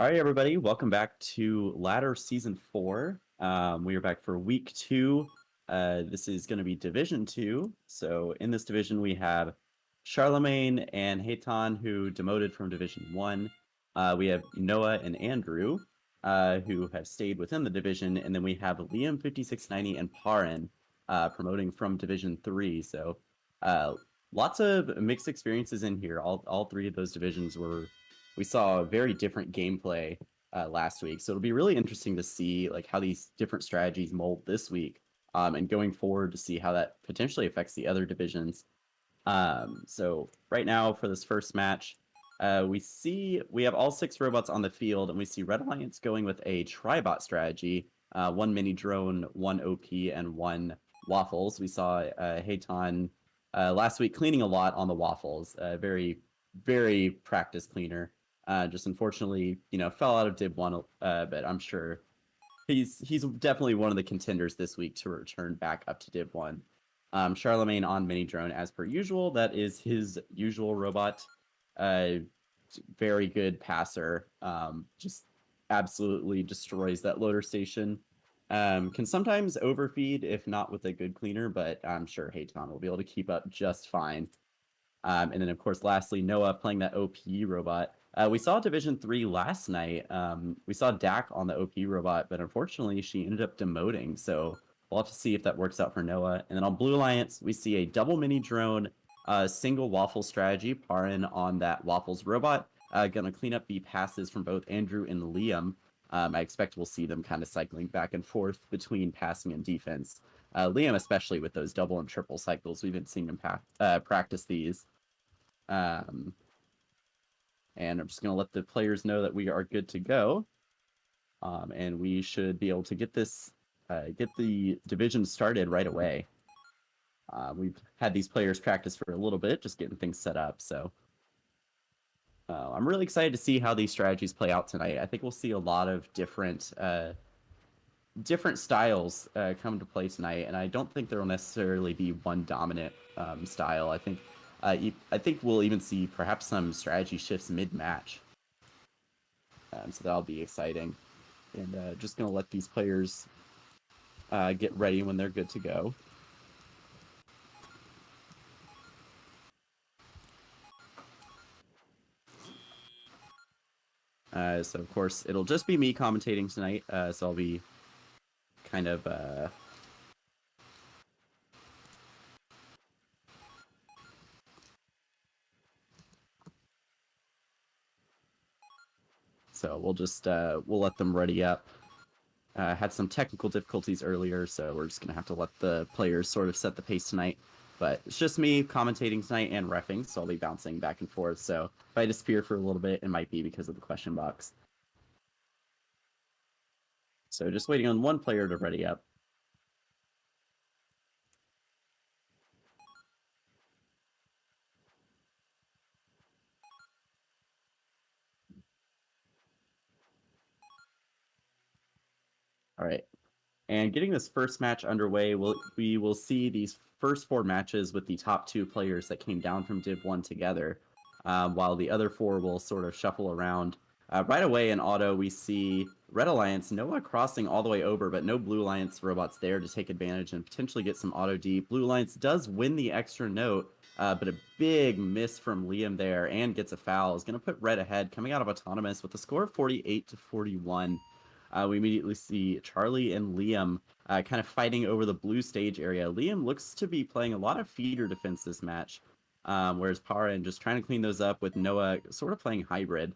All right, everybody, welcome back to Ladder Season 4. We are back for Week 2. This is going to be Division 2. So in this division, we have Charlemagne and Hayton, who demoted from Division 1. We have Noah and Andrew, who have stayed within the division. And then we have Liam 5690 and Parin promoting from Division 3. So lots of mixed experiences in here. All three of those divisions we saw a very different gameplay last week. So it'll be really interesting to see like how these different strategies mold this week and going forward to see how that potentially affects the other divisions. So right now for this first match, we have all 6 robots on the field, and we see Red Alliance going with a Tribot strategy, 1 mini drone, 1 OP, and 1 waffles. We saw Hayton last week cleaning a lot on the waffles, very, very practiced cleaner. Just unfortunately, fell out of Div 1, but I'm sure he's definitely one of the contenders this week to return back up to Div 1. Charlemagne on mini drone as per usual. That is his usual robot. Very good passer. Just absolutely destroys that loader station. Can sometimes overfeed if not with a good cleaner, but I'm sure Hayton will be able to keep up just fine. And then, of course, lastly, Noah playing that OP robot. We saw Division 3 last night. We saw Dak on the OP robot, but unfortunately, she ended up demoting. So we'll have to see if that works out for Noah. And then on Blue Alliance, we see a double mini drone, single waffle strategy, Parin on that waffles robot. Gonna clean up the passes from both Andrew and Liam. I expect we'll see them kind of cycling back and forth between passing and defense. Liam, especially with those double and triple cycles, we've been seeing him practice these. And I'm just going to let the players know that we are good to go. And we should be able to get the division started right away. We've had these players practice for a little bit, just getting things set up. So I'm really excited to see how these strategies play out tonight. I think we'll see a lot of different styles come to play tonight, and I don't think there will necessarily be one dominant style. I think we'll even see perhaps some strategy shifts mid-match. So that'll be exciting. And just going to let these players get ready when they're good to go. So, of course, it'll just be me commentating tonight. So I'll be kind of... So we'll let them ready up. Had some technical difficulties earlier, so we're just going to have to let the players sort of set the pace tonight. But it's just me commentating tonight and reffing, so I'll be bouncing back and forth. So if I disappear for a little bit, it might be because of the question box. So just waiting on one player to ready up. All right. And getting this first match underway, we will see these first 4 matches with the top 2 players that came down from Div 1 together, while the other 4 will sort of shuffle around. Right away in auto, we see Red Alliance, Noah crossing all the way over, but no Blue Alliance robots there to take advantage and potentially get some auto deep. Blue Alliance does win the extra note, but a big miss from Liam there and gets a foul. Is going to put Red ahead, coming out of Autonomous with a score of 48-41. We immediately see Charlie and Liam kind of fighting over the blue stage area. Liam looks to be playing a lot of feeder defense this match, whereas Parin just trying to clean those up with Noah sort of playing hybrid.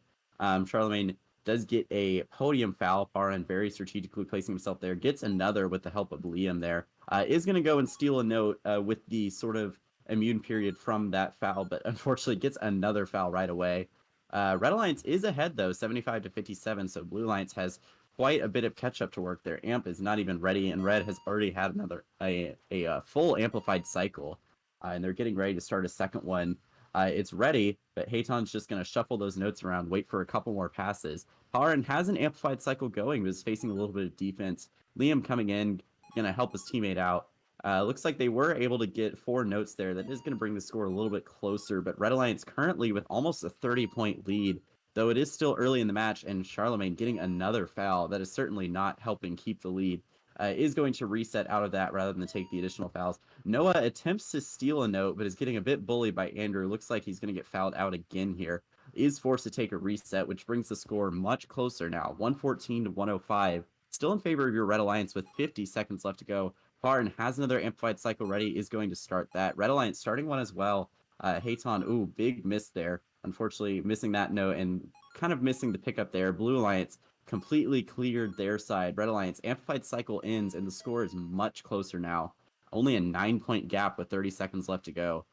Charlemagne does get a podium foul. Parin very strategically placing himself there, gets another with the help of Liam there. Is going to go and steal a note with the sort of immune period from that foul, but unfortunately gets another foul right away. Red Alliance is ahead, though, 75-57, so Blue Alliance has quite a bit of catch-up to work. Their amp is not even ready, and Red has already had a full amplified cycle, and they're getting ready to start a second one. It's ready, but Hayton's just going to shuffle those notes around, wait for a couple more passes. Parin has an amplified cycle going, but is facing a little bit of defense. Liam coming in, going to help his teammate out. Looks like they were able to get 4 notes there. That is going to bring the score a little bit closer, but Red Alliance currently with almost a 30-point lead though it is still early in the match, and Charlemagne getting another foul that is certainly not helping keep the lead. Is going to reset out of that rather than take the additional fouls. Noah attempts to steal a note, but is getting a bit bullied by Andrew. Looks like he's going to get fouled out again here. Is forced to take a reset, which brings the score much closer now, 114 to 105. Still in favor of your Red Alliance with 50 seconds left to go. Farin has another amplified cycle ready, is going to start that. Red Alliance starting one as well. Hayton, ooh, big miss there. Unfortunately, missing that note and kind of missing the pickup there. Blue Alliance completely cleared their side. Red Alliance amplified cycle ends, and the score is much closer now. Only a 9-point gap with 30 seconds left to go.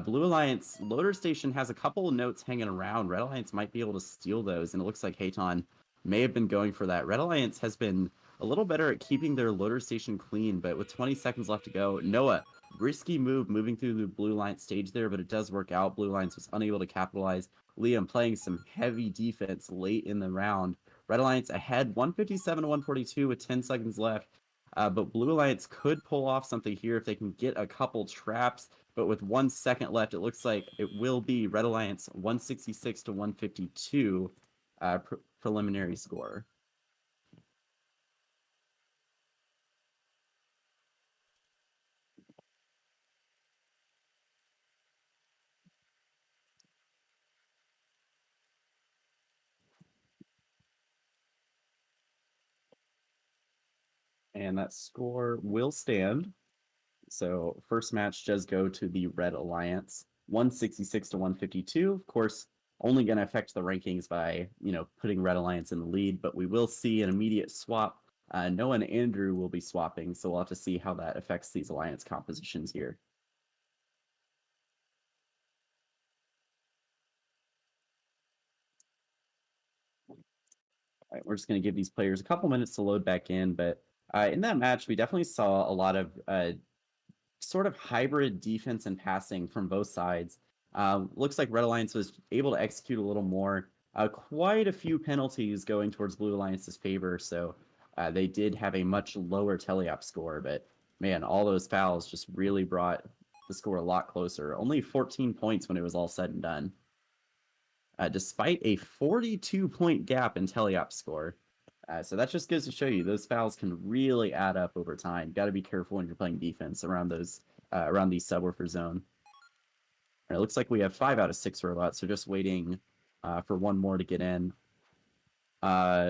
Blue Alliance loader station has a couple of notes hanging around. Red Alliance might be able to steal those, and it looks like Hayton may have been going for that. Red Alliance has been a little better at keeping their loader station clean, but with 20 seconds left to go, Noah, risky move moving through the Blue Alliance stage there, but it does work out. Blue Alliance was unable to capitalize. Liam playing some heavy defense late in the round. Red Alliance ahead 157 to 142 with 10 seconds left. But Blue Alliance could pull off something here if they can get a couple traps. But with 1 second left, it looks like it will be Red Alliance 166 to 152 preliminary score. And that score will stand. So first match does go to the Red Alliance, 166 to 152. Of course, only going to affect the rankings by, putting Red Alliance in the lead, but we will see an immediate swap. Noah and Andrew will be swapping, so we'll have to see how that affects these alliance compositions here. All right, we're just going to give these players a couple minutes to load back in, but in that match, we definitely saw a lot of sort of hybrid defense and passing from both sides. Looks like Red Alliance was able to execute a little more. Quite a few penalties going towards Blue Alliance's favor, so they did have a much lower teleop score, but man, all those fouls just really brought the score a lot closer. Only 14 points when it was all said and done. Despite a 42-point gap in teleop score. So that just goes to show you those fouls can really add up over time. Got to be careful when you're playing defense around those around the subwoofer zone. It looks like we have 5 out of 6 robots, so just waiting for one more to get in.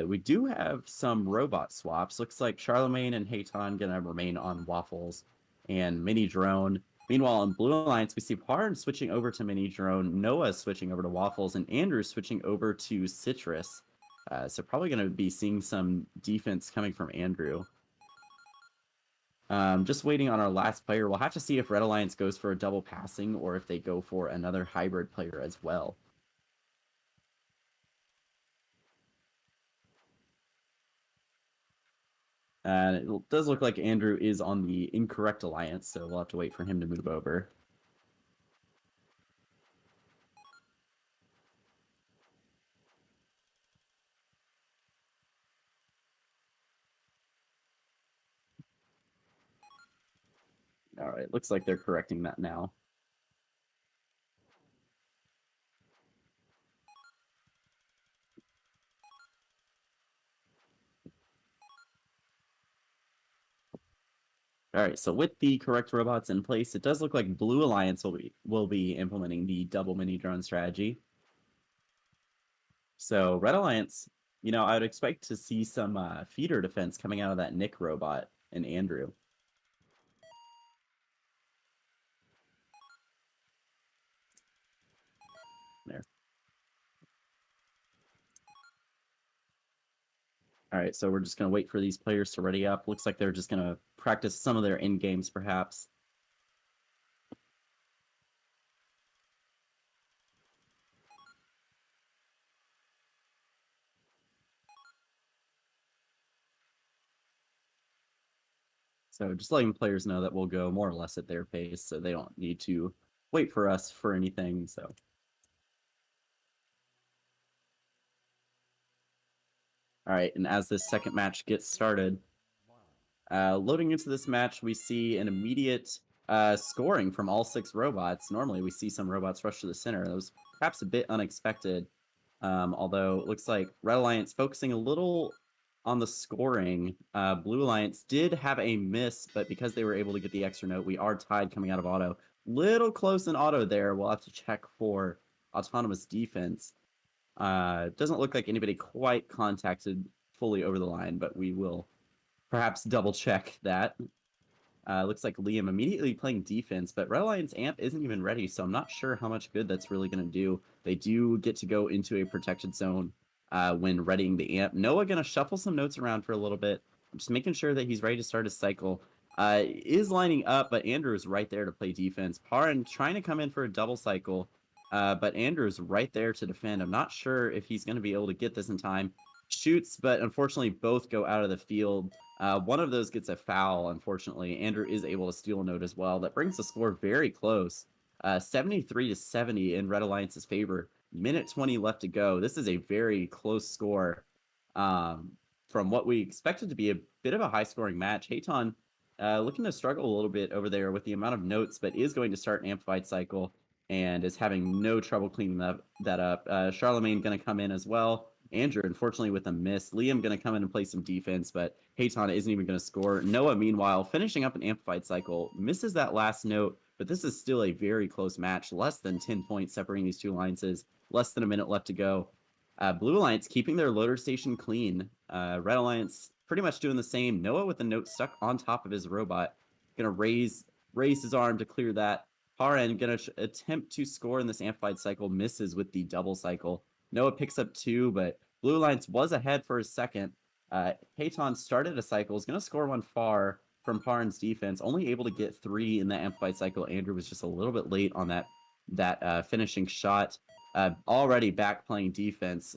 We do have some robot swaps. Looks like Charlemagne and Hayton gonna remain on Waffles and Mini Drone. Meanwhile, in Blue Alliance, we see Parn switching over to Mini Drone, Noah switching over to Waffles, and Andrew switching over to Citrus. So probably going to be seeing some defense coming from Andrew. Just waiting on our last player. We'll have to see if Red Alliance goes for a double passing or if they go for another hybrid player as well. And it does look like Andrew is on the incorrect alliance, so we'll have to wait for him to move over. All right, looks like they're correcting that now. All right, so with the correct robots in place, it does look like Blue Alliance will be implementing the double mini drone strategy. So Red Alliance, I would expect to see some feeder defense coming out of that Nick robot and Andrew. There. All right, so we're just going to wait for these players to ready up. Looks like they're just going to practice some of their end games, perhaps. So just letting players know that we'll go more or less at their pace, so they don't need to wait for us for anything. So. All right, and as this second match gets started, loading into this match, we see an immediate scoring from all 6 robots. Normally, we see some robots rush to the center. That was perhaps a bit unexpected. Although it looks like Red Alliance focusing a little on the scoring. Blue Alliance did have a miss, but because they were able to get the extra note, we are tied coming out of auto. Little close in auto there. We'll have to check for autonomous defense. Doesn't look like anybody quite contacted fully over the line, but we will perhaps double check that. Looks like Liam immediately playing defense, but Red Alliance Amp isn't even ready, so I'm not sure how much good that's really going to do. They do get to go into a protected zone when readying the Amp. Noah going to shuffle some notes around for a little bit, just making sure that he's ready to start his cycle. Is lining up, but Andrew is right there to play defense. Paran trying to come in for a double cycle, but Andrew is right there to defend. I'm not sure if he's going to be able to get this in time. Shoots, but unfortunately both go out of the field. One of those gets a foul, unfortunately. Andrew is able to steal a note as well. That brings the score very close. 73-70 in Red Alliance's favor. Minute 20 left to go. This is a very close score from what we expected to be a bit of a high-scoring match. Hayton looking to struggle a little bit over there with the amount of notes, but is going to start an amplified cycle and is having no trouble cleaning that up. Charlemagne going to come in as well. Andrew, unfortunately, with a miss. Liam going to come in and play some defense, but Hayton isn't even going to score. Noah, meanwhile, finishing up an amplified cycle, misses that last note, but this is still a very close match. Less than 10 points separating these two alliances. Less than a minute left to go. Blue Alliance keeping their loader station clean. Red Alliance pretty much doing the same. Noah with a note stuck on top of his robot. Going to raise his arm to clear that. Paran going to attempt to score in this amplified cycle. Misses with the double cycle. Noah picks up 2, but Blue Alliance was ahead for a second. Hayton started a cycle, is going to score one far from Paran's defense, only able to get 3 in the amplified cycle. Andrew was just a little bit late on that finishing shot. Already back playing defense.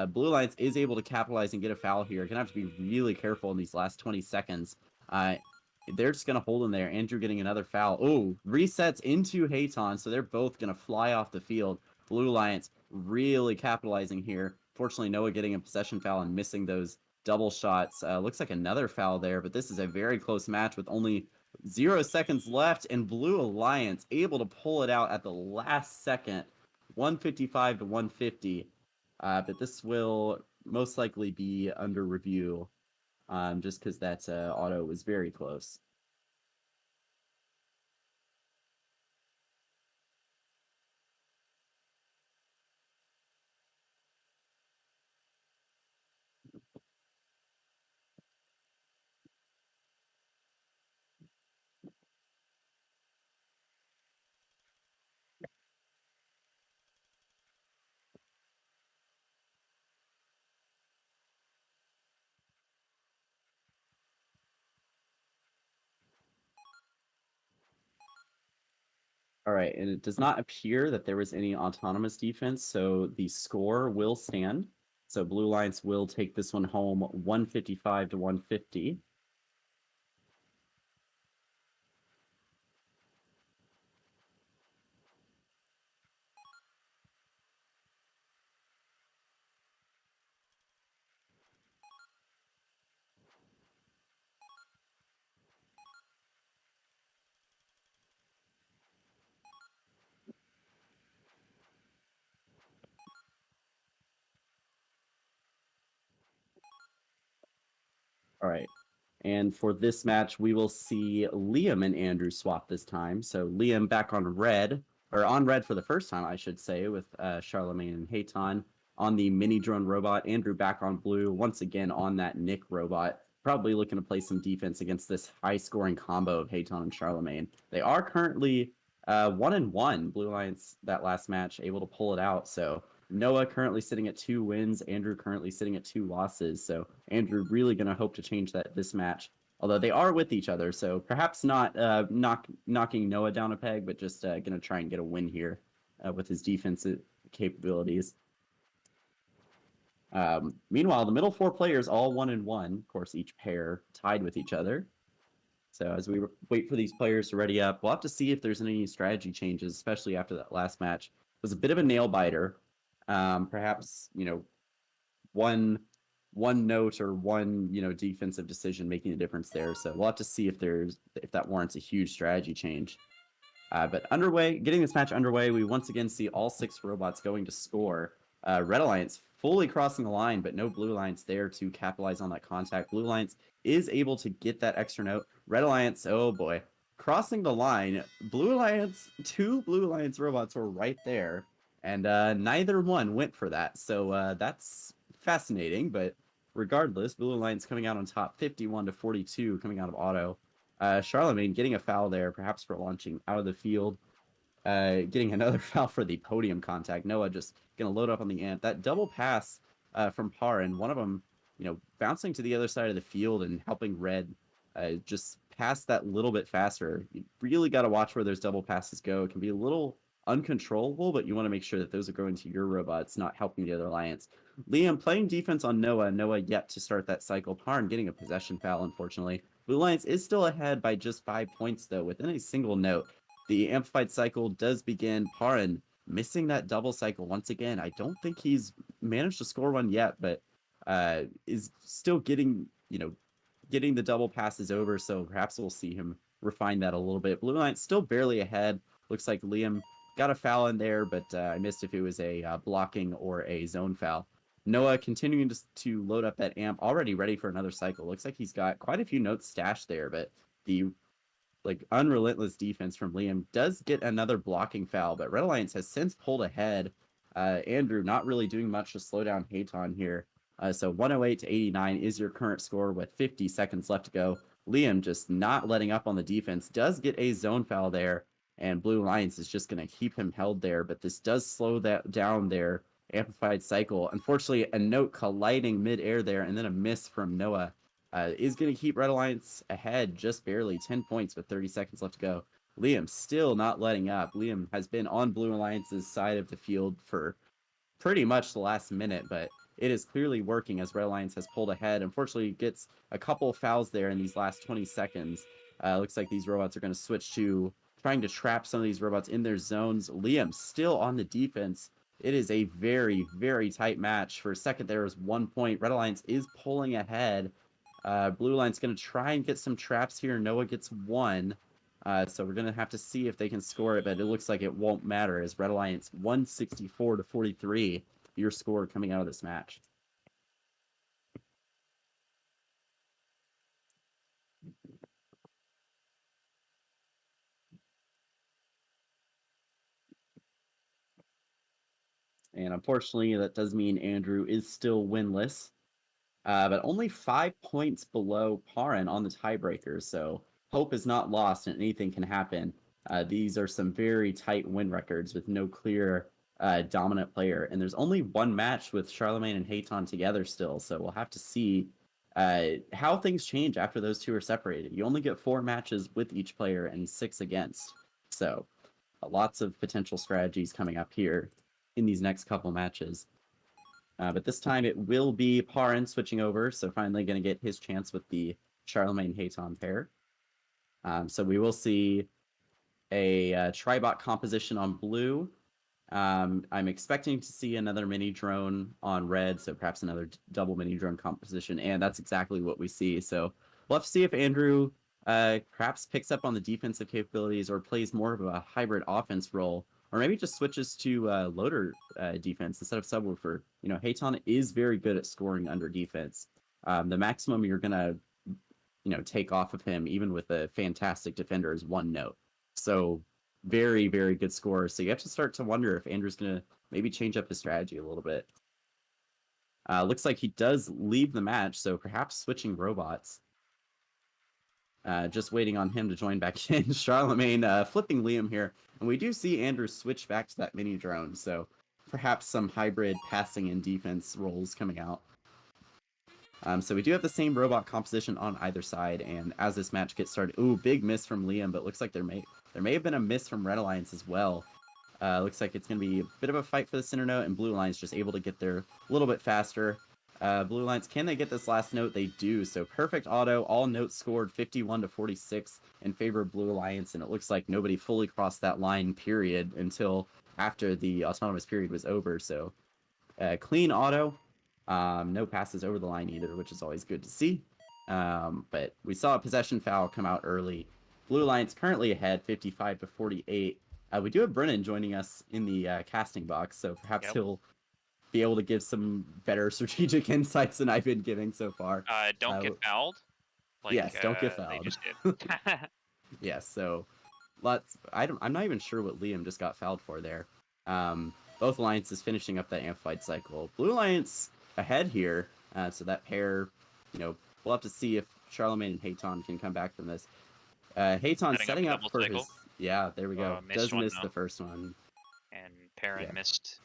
Blue Alliance is able to capitalize and get a foul here. Gonna have to be really careful in these last 20 seconds. They're just gonna hold him there. Andrew getting another foul. Oh, resets into Hayton, so they're both gonna fly off the field. Blue Alliance really capitalizing here. Fortunately, Noah getting a possession foul and missing those double shots. Looks like another foul there, but this is a very close match with only 0 seconds left, and Blue Alliance able to pull it out at the last second, 155 to 150. But this will most likely be under review, just because that auto was very close. All right, and it does not appear that there was any autonomous defense, so the score will stand. So Blue Alliance will take this one home 155 to 150. All right. And for this match, we will see Liam and Andrew swap this time. So Liam back on red, or on red for the first time, I should say, with Charlemagne and Hayton on the mini drone robot. Andrew back on blue, once again on that Nick robot. Probably looking to play some defense against this high-scoring combo of Hayton and Charlemagne. They are currently 1-1. Blue Alliance, that last match, able to pull it out. So Noah currently sitting at 2 wins. Andrew currently sitting at 2 losses. So Andrew really going to hope to change this match. Although they are with each other, so perhaps not knocking Noah down a peg, but just going to try and get a win here with his defensive capabilities. Meanwhile, the middle 4 players all 1-1. Of course, each pair tied with each other. So as we wait for these players to ready up, we'll have to see if there's any strategy changes, especially after that last match. It was a bit of a nail biter. Perhaps, one note or one, defensive decision making a difference there. So we'll have to see if that warrants a huge strategy change. But getting this match underway, we once again see all 6 robots going to score. Red Alliance fully crossing the line, but no Blue Alliance there to capitalize on that contact. Blue Alliance is able to get that extra note. Red Alliance, oh boy, crossing the line. Blue Alliance, 2 Blue Alliance robots were right there, and neither one went for that. So that's fascinating, but regardless, Blue Alliance coming out on top, 51 to 42, coming out of auto. Charlemagne getting a foul there, perhaps for launching out of the field. Getting another foul for the podium contact. Noah just going to load up on the amp. That double pass from Par, and one of them, bouncing to the other side of the field and helping Red just pass that little bit faster. You really got to watch where those double passes go. It can be a little uncontrollable, but you want to make sure that those are going to your robots, not helping the other alliance. Liam playing defense on Noah. Noah yet to start that cycle. Parn getting a possession foul, unfortunately. Blue Alliance is still ahead by just 5 points, though, within a single note. The amplified cycle does begin. Parin missing that double cycle once again. I don't think he's managed to score one yet, but is still getting the double passes over. So perhaps we'll see him refine that a little bit. Blue Alliance still barely ahead. Looks like Liam got a foul in there, but I missed if it was a blocking or a zone foul. Noah continuing to load up that amp, already ready for another cycle. Looks like he's got quite a few notes stashed there, but the unrelentless defense from Liam does get another blocking foul, but Red Alliance has since pulled ahead. Andrew not really doing much to slow down Hayton here. So 108 to 89 is your current score with 50 seconds left to go. Liam just not letting up on the defense, does get a zone foul there, and Blue Alliance is just going to keep him held there, but this does slow that down there. Amplified cycle. Unfortunately, a note colliding midair there, and then a miss from Noah. Is going to keep Red Alliance ahead just barely, 10 points with 30 seconds left to go. Liam still not letting up. Liam has been on Blue Alliance's side of the field for pretty much the last minute, but it is clearly working as Red Alliance has pulled ahead. Unfortunately, gets a couple of fouls there in these last 20 seconds. Looks like these robots are going to switch to trying to trap some of these robots in their zones. Liam still on the defense. It is a very, very tight match. For a second, there was 1 point. Red Alliance is pulling ahead. Blue Alliance going to try and get some traps here. Noah gets 1. So we're going to have to see if they can score it, but it looks like it won't matter as Red Alliance 164 to 43, your score coming out of this match. And unfortunately, that does mean Andrew is still winless. But only 5 points below Parin on the tiebreaker, so hope is not lost and anything can happen. These are some very tight win records with no clear dominant player, and there's only one match with Charlemagne and Hayton together still, so we'll have to see how things change after those two are separated. You only get 4 matches with each player and 6 against, so lots of potential strategies coming up here in these next couple matches. But this time it will be Parin switching over, so finally going to get his chance with the Charlemagne-Hayton pair. So we will see a Tribot composition on blue. I'm expecting to see another mini drone on red, so perhaps another double mini drone composition, and that's exactly what we see. So we'll have to see if Andrew perhaps picks up on the defensive capabilities or plays more of a hybrid offense role, or maybe just switches to loader defense instead of subwoofer. Hayton is very good at scoring under defense. The maximum you're gonna, take off of him, even with a fantastic defender, is 1 note. So very, very good scorer. So you have to start to wonder if Andrew's gonna maybe change up his strategy a little bit. Looks like he does leave the match, so perhaps switching robots. Just waiting on him to join back in. Charlemagne flipping Liam here. And we do see Andrew switch back to that mini drone, so perhaps some hybrid passing and defense roles coming out. So we do have the same robot composition on either side, and as this match gets started, ooh, big miss from Liam, but looks like there may have been a miss from Red Alliance as well. Looks like it's going to be a bit of a fight for the center note, and Blue Alliance just able to get there a little bit faster. Blue Alliance, can they get this last note? They do. So perfect auto, all notes scored 51 to 46 in favor of Blue Alliance, and it looks like nobody fully crossed that line, period, until after the autonomous period was over. So clean auto, no passes over the line either, which is always good to see. But we saw a possession foul come out early. Blue Alliance currently ahead 55 to 48. We do have Brennan joining us in the casting box, so perhaps he'll be able to give some better strategic insights than I've been giving so far. Don't get fouled. Like, yes, don't get they fouled. just did. Yes, so I'm not even sure what Liam just got fouled for there. Both alliances finishing up that amplified cycle. Blue Alliance ahead here, so that pair, we'll have to see if Charlemagne and Hayton can come back from this. Hayton setting up double for cycle. his, yeah, there we go. Missed Does one, miss though. the first one. And Perrin Yeah. missed.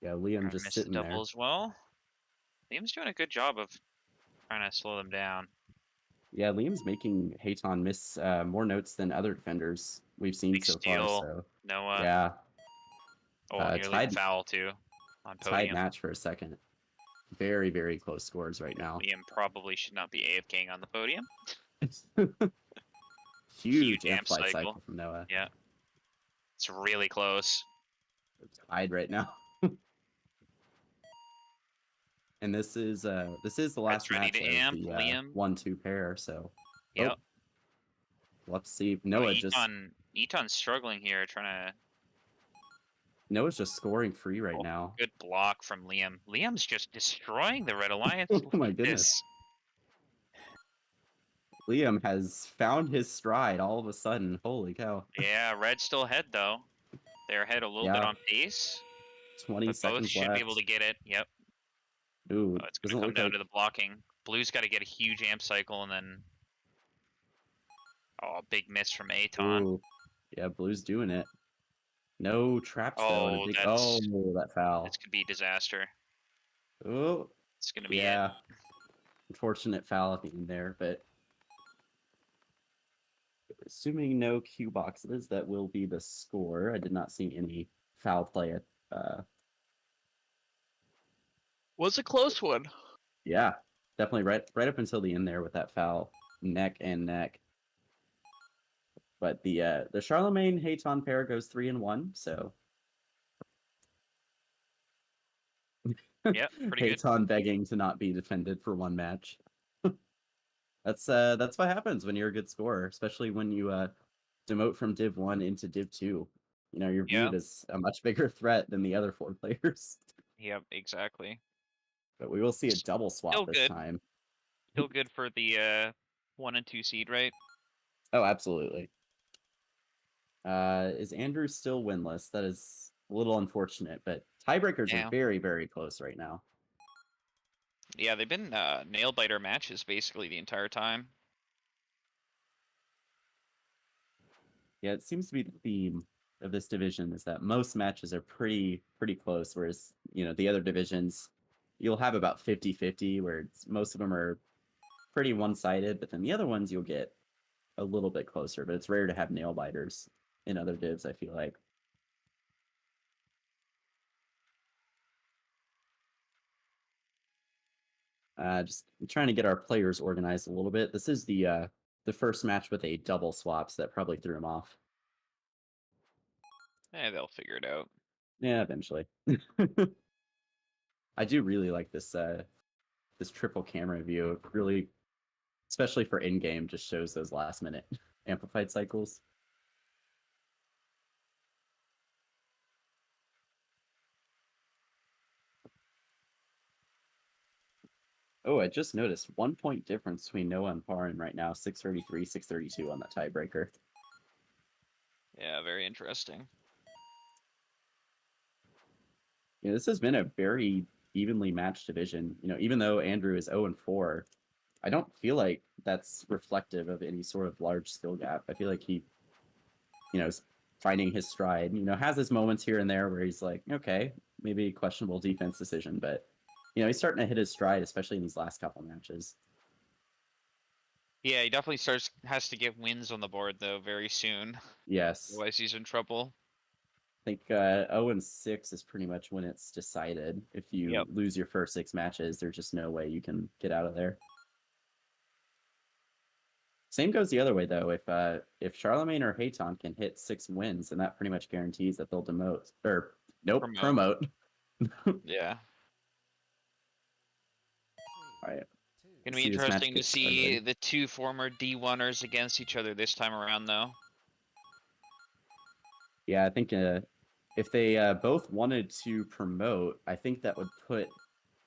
Yeah, Liam just Missed the sitting double there. as well. Liam's doing a good job of trying to slow them down. Yeah, Liam's making Hayton miss more notes than other defenders we've seen Big so steal. far. So Noah. yeah, Nearly tied foul too on tied podium. match for a second. Very, very close scores right now. Liam probably should not be AFKing on the podium. Huge amplified cycle from Noah. Yeah. It's really close. It's tied right now. And this is the last match of the Liam. 1-2 pair, so Yep. Let's see. Noah Eton's struggling here, trying to. Noah's just scoring free right now. Good block from Liam. Liam's just destroying the Red Alliance. Oh my goodness. Liam has found his stride all of a sudden. Holy cow. Yeah, Red's still ahead though. They're ahead a little bit on pace. 20 seconds both should left. be able to get it. Yep. Ooh, it's going to come down to the blocking. Blue's got to get a huge amp cycle and then. Oh, big miss from Aton. Ooh. Yeah, Blue's doing it. No traps though. And that foul. This could be disaster. Oh, it's going to be it. Unfortunate foul at the end there, but assuming no cue boxes, that will be the score. I did not see any foul play. Was a close one. Yeah, definitely right up until the end there with that foul, neck and neck. But the Charlemagne Hayton pair goes 3-1, so. Yeah, pretty good. Hayton begging to not be defended for one match. That's what happens when you're a good scorer, especially when you demote from Div 1 into Div 2. You're viewed as a much bigger threat than the other 4 players. Yep, exactly. But we will see a double swap this time. Still good for the 1 and 2 seed, right? Oh, absolutely. Is Andrew still winless? That is a little unfortunate, but tiebreakers are very, very close right now. Yeah, they've been nail biter matches basically the entire time. Yeah, it seems to be the theme of this division is that most matches are pretty close, whereas the other divisions you'll have about 50-50, where most of them are pretty one-sided, but then the other ones you'll get a little bit closer, but it's rare to have nail biters in other divs, I feel like. Just trying to get our players organized a little bit. This is the first match with a double swap, so that probably threw him off. They'll figure it out. Yeah, eventually. I do really like this this triple camera view. It really, especially for in-game, just shows those last-minute amplified cycles. Oh, I just noticed 1 point difference between Noah and Parin right now, 633, 632 on that tiebreaker. Yeah, very interesting. Yeah, this has been a very evenly matched division. Even though Andrew is 0-4, I don't feel like that's reflective of any sort of large skill gap. I feel like he, is finding his stride. Has his moments here and there where he's like, okay, maybe questionable defense decision, but he's starting to hit his stride, especially in these last couple matches. Yeah, he definitely has to get wins on the board though very soon. Yes. Otherwise he's in trouble. I think 0-6 is pretty much when it's decided. If you lose your first 6 matches, there's just no way you can get out of there. Same goes the other way though. If Charlemagne or Hayton can hit 6 wins, then that pretty much guarantees that they'll demote or promote. Yeah. All right. Gonna be interesting to see the 2 former D1ers against each other this time around though. Yeah, I think if they both wanted to promote, I think that would put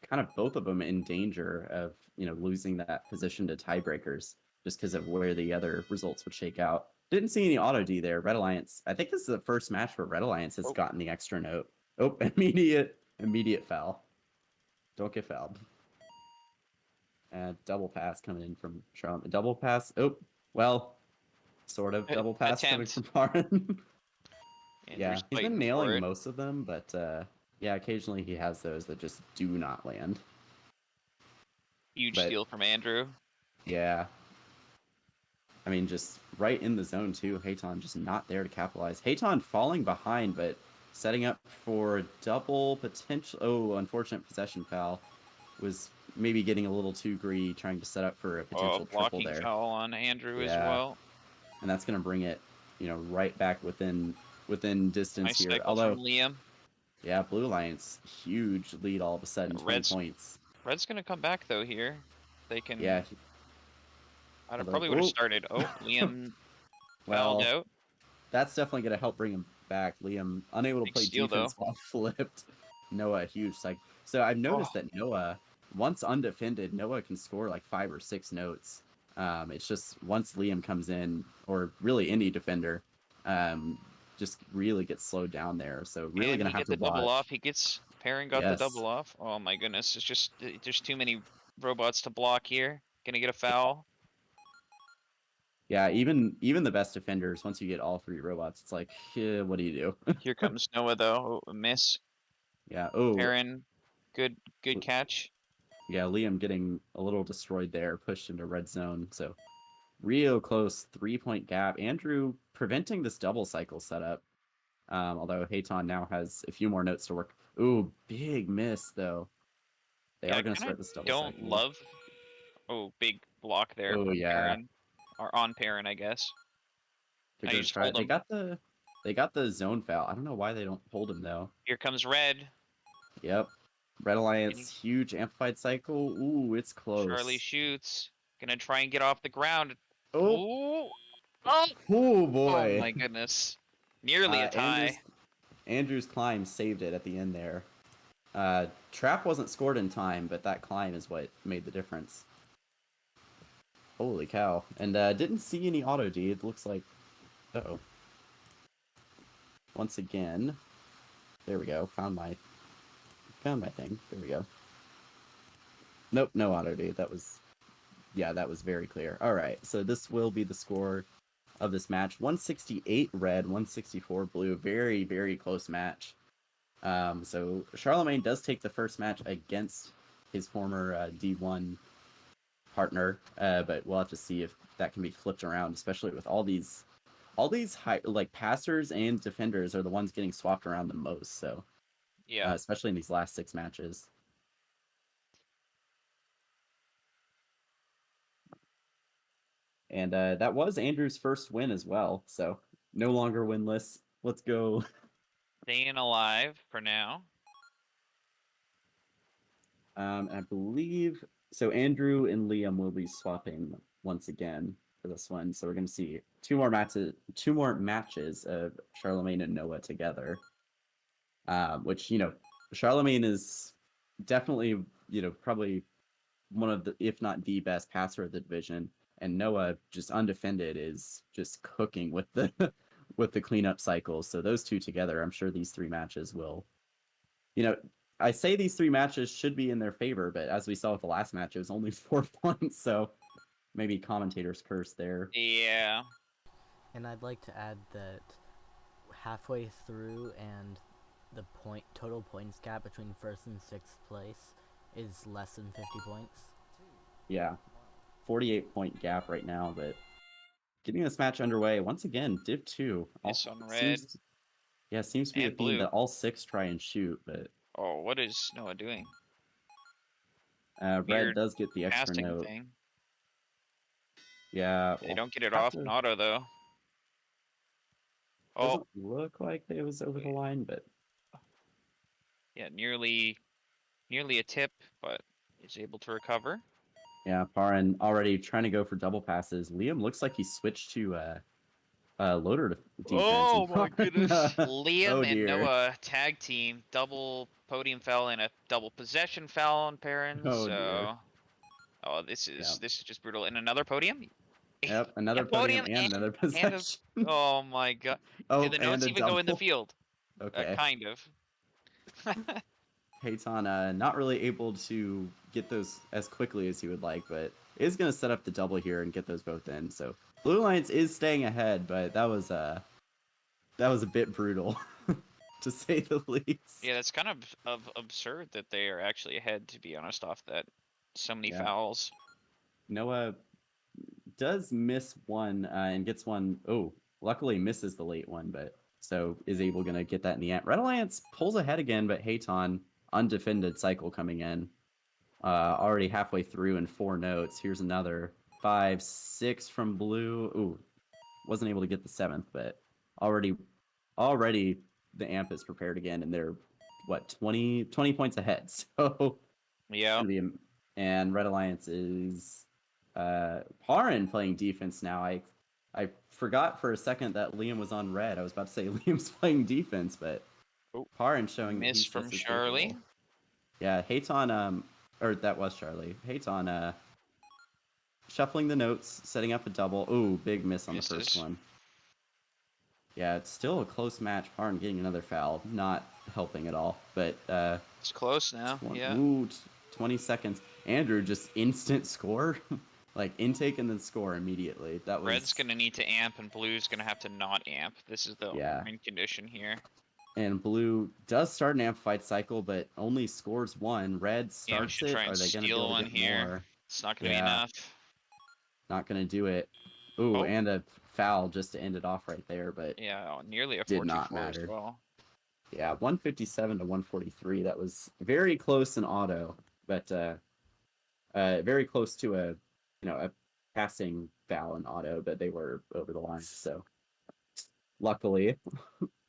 kind of both of them in danger of losing that position to tiebreakers just because of where the other results would shake out. Didn't see any auto D there. Red Alliance. I think this is the first match where Red Alliance has gotten the extra note. Oh, immediate foul. Don't get fouled. Double pass coming in from Charlotte. Double pass. Oh, well, sort of double pass coming from Parin. Yeah, he's been nailing most of them, but yeah, occasionally he has those that just do not land. Huge steal from Andrew. Yeah. I mean, just right in the zone, too. Hayton just not there to capitalize. Hayton falling behind, but setting up for double potential. Oh, unfortunate possession foul. Was maybe getting a little too greedy, trying to set up for a potential triple there. Foul on Andrew as well. And that's going to bring it, right back within distance here. Although, from Liam. Yeah, Blue Alliance, huge lead all of a sudden, 20 points. Red's going to come back, though, here. They can... Yeah. I probably would have started. Oh, Liam fouled out. That's definitely going to help bring him back. Liam, unable to play defense while flipped. Noah, huge psych. So I've noticed that Noah, once undefended, Noah can score like 5 or 6 notes. It's just once Liam comes in, or really any defender, just really gets slowed down there. So really going to have to watch. Double off. Perrin got the double off. Oh my goodness. It's just, there's too many robots to block here. Gonna get a foul. Yeah, even the best defenders, once you get all 3 robots, it's like, what do you do? Here comes Noah, though. Oh, a miss. Yeah. Oh. Perrin, good catch. Yeah, Liam getting a little destroyed there, pushed into red zone. So real close 3-point gap. Andrew preventing this double cycle setup. Although Hayton now has a few more notes to work. Ooh, big miss though. They are going to start this double cycle. Don't love. Oh, big block there. Oh yeah. Perrin. Or on Perrin, I guess. They're gonna try. They got the zone foul. I don't know why they don't hold him though. Here comes Red. Yep. Red Alliance, huge amplified cycle. Ooh, it's close. Charlie shoots. Gonna try and get off the ground. Oh. Oh boy. Oh my goodness. Nearly a tie. Andrew's climb saved it at the end there. Trap wasn't scored in time, but that climb is what made the difference. Holy cow. And didn't see any auto D. It looks like... Uh-oh. Once again. There we go. Found my thing. There we go. Nope, no auto D. That was... Yeah, that was very clear. Alright, so this will be the score of this match. 168 red, 164 blue. Very, very close match. So Charlemagne does take the first match against his former D1 partner, but we'll have to see if that can be flipped around, especially with all these high, like, passers and defenders are the ones getting swapped around the most. So yeah, especially in these last 6 matches. And that was Andrew's first win as well, so no longer winless. Let's go. Staying alive for now. I believe so. Andrew and Liam will be swapping once again for this one, so we're going to see 2 more matches of Charlemagne and Noah together. Which, Charlemagne is definitely, probably one of the, if not the best passer of the division. And Noah, just undefended, is just cooking with the with the cleanup cycles. So those 2 together, I'm sure these 3 matches will, I say these 3 matches should be in their favor, but as we saw with the last match, it was only 4 points. So maybe commentators curse there. Yeah. And I'd like to add that halfway through and the total points gap between 1st and 6th place is less than 50 points. Yeah. 48-point gap right now, but getting this match underway once again. Div 2 also on red. Seems to be a theme that all 6 try and shoot, but what is Noah doing? Red does get the extra note. Thing. Yeah, they don't get it off in auto though. Doesn't look like it was over the line, but yeah, nearly a tip, but is able to recover. Yeah, Parin already trying to go for double passes. Liam looks like he switched to loader defense. Oh my goodness. Oh Liam and dear. Noah tag team, double podium foul and a double possession foul on Perrin. Oh dear. So, oh, this is Yep. just brutal. And another podium. Yep. Another A podium and and another and a. possession. Oh my god. Do Oh, the and notes a even go in the double. field? Okay. Kind of. Peyton not really able to get those as quickly as he would like, but is going to set up the double here and get those both in. So Blue Alliance is staying ahead, but that was a bit brutal, to say the least. Yeah, that's kind of absurd that they are actually ahead. To be honest, off that so many Yeah. fouls. Noah does miss one and gets one. Oh, luckily misses the late one, but so is able going to get that in the end. Red Alliance pulls ahead again, but Hayton undefended cycle coming in. Already halfway through in 4 notes. Here's another 5, 6 from blue. Ooh, wasn't able to get the 7th, but already the amp is prepared again, and they're what 20 points ahead. So Yeah. and Red Alliance is Parin playing defense now. I forgot for a second that Liam was on red. I was about to say Liam's playing defense, but Parin showing that Miss he's from just as Charlie. capable. Yeah, Hayton or that was Charlie. Hayton shuffling the notes, setting up a double. Ooh, big miss on the first one. Yeah, it's still a close match. Parin getting another foul, not helping at all. But it's close now. Yeah. Ooh, 20 seconds. Andrew just instant score, like intake and then score immediately. That was. Red's gonna need to amp, and Blue's gonna have to not amp. This is the main condition here. And Blue does start an amplified cycle, but only scores 1. Red starts it. Are they going to be able to get here? more? It's not gonna be enough. Not going to do it. Ooh, and a foul just to end it off right there, but yeah, nearly a 4-2-4 did not matter. as well. Yeah, 157 to 143. That was very close in auto, but very close to a passing foul in auto, but they were over the line. So luckily,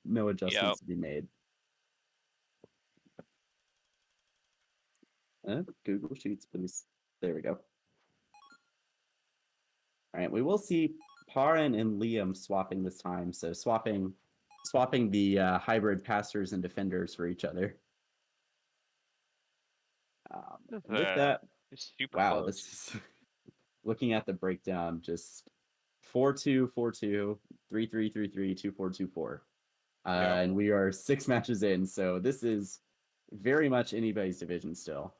no adjustments to be made. Google Sheets, please. There we go. All right, we will see Parin and Liam swapping this time. So swapping the hybrid passers and defenders for each other. With that, wow, this is looking at the breakdown, just 4-2, 4-2, 3-3, 3-3, 2-4, 2-4. And we are 6 matches in, so this is very much anybody's division still.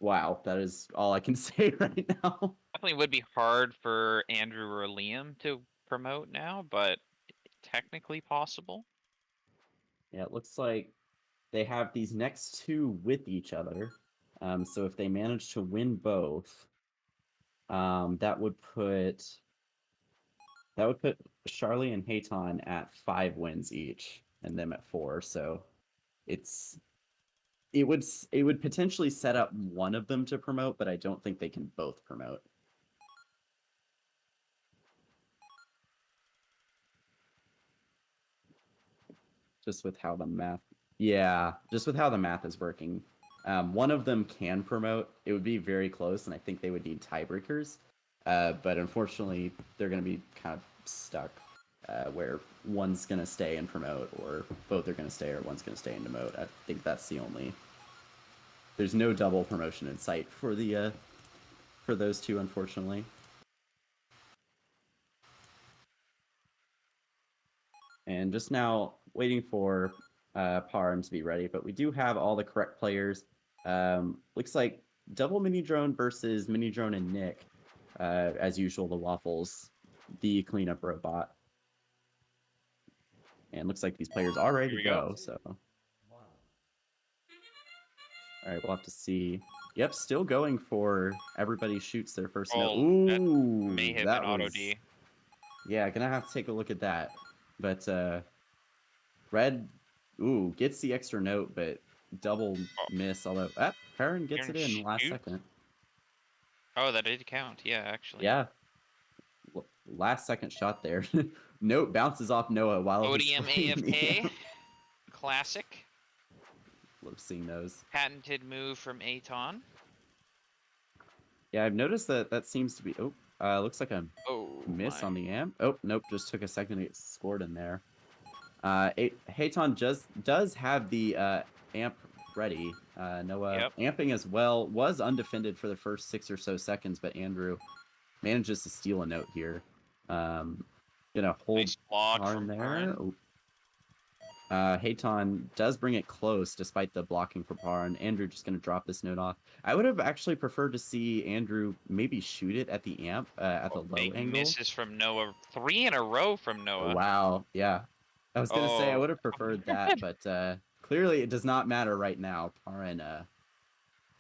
Wow, that is all I can say right now. Definitely would be hard for Andrew or Liam to promote now, but technically possible. Yeah, it looks like they have these next 2 with each other. So if they manage to win both, that would put Charlie and Hayton at 5 wins each, and them at 4. So it would potentially set up one of them to promote, but I don't think they can both promote. Just with how the math, is working. One of them can promote. It would be very close, and I think they would need tiebreakers. But unfortunately, they're going to be kind of stuck where one's going to stay and promote, or both are going to stay, or one's going to stay and demote. I think that's the only. There's no double promotion in sight for the for those 2, unfortunately. And just now waiting for Parin to be ready, but we do have all the correct players. Looks like double mini drone versus mini drone and Nick. As usual, the Waffles, the cleanup robot. And looks like these players are ready to go. So, all right, we'll have to see. Yep, still going for everybody shoots their first note. Ooh, that may have been auto D. Yeah, gonna have to take a look at that. But Red, gets the extra note, but double miss. Although Perrin gets it in last second. Oh, that did count. Yeah, actually. Yeah. Last second shot there. Note bounces off Noah while ODM AFK. Classic. Love seeing those. Patented move from Aton. Yeah, I've noticed that seems to be. Oh, looks like a Oh miss my. on the amp. Oh, nope, just took a second to get scored in there. Hayton does have the amp ready. Noah Yep. amping as well, was undefended for the first 6 or so seconds, but Andrew manages to steal a note here. Gonna hold Nice block Parn from there. Parn. Oh. Hayton does bring it close despite the blocking for Parn. Andrew just gonna drop this note off. I would have actually preferred to see Andrew maybe shoot it at the amp at the low Big angle. misses from Noah. 3 in a row from Noah. Wow, yeah. I was gonna say I Oh. would have preferred that, but clearly it does not matter right now. Parn,